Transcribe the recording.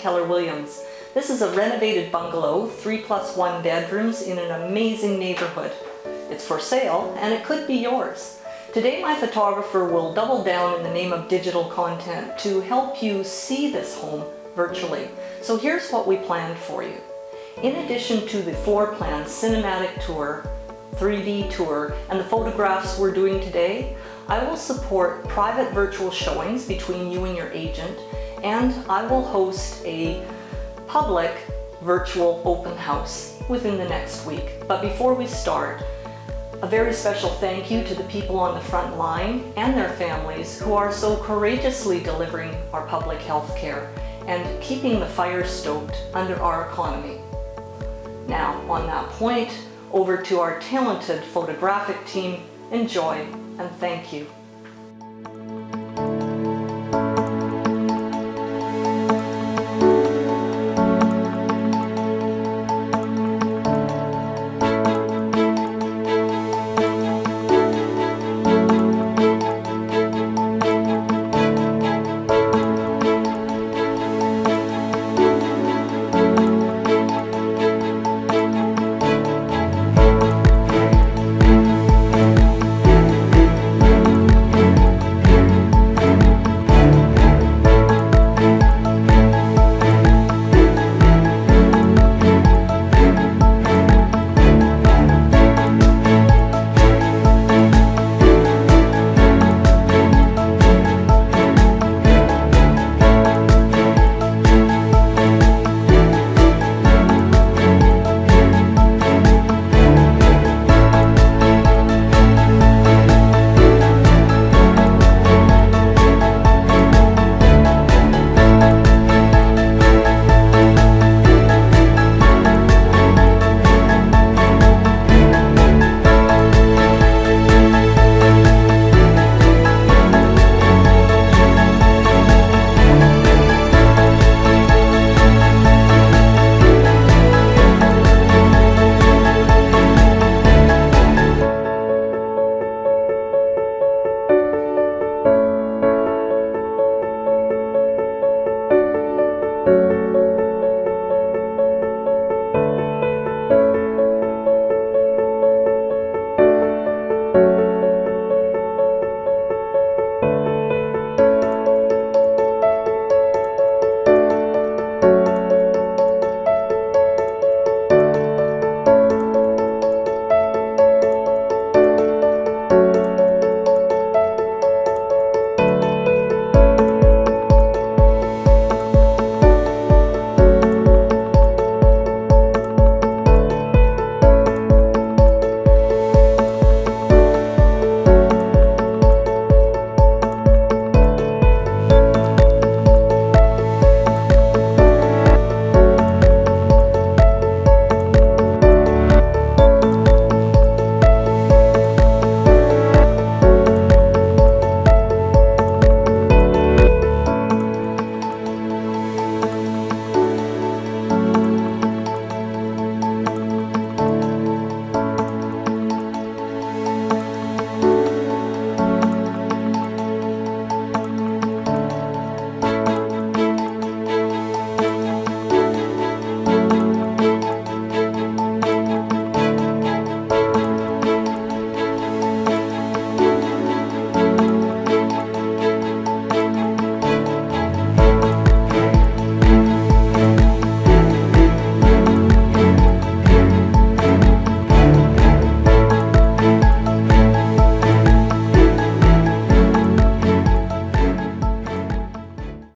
Keller Williams. This is a renovated bungalow, 3+1 bedrooms in an amazing neighborhood. It's for sale and it could be yours. Today my photographer will double down in the name of digital content to help you see this home virtually. So here's what we planned for you. In addition to the floor plan, cinematic tour, 3D tour, and the photographs we're doing today, I will support private virtual showings between you and your agent, and I will host a public virtual open house within the next week. But before we start, a very special thank you to the people on the front line and their families who are so courageously delivering our public health care and keeping the fire stoked under our economy. Now, on that point, over to our talented photographic team. Enjoy and thank you.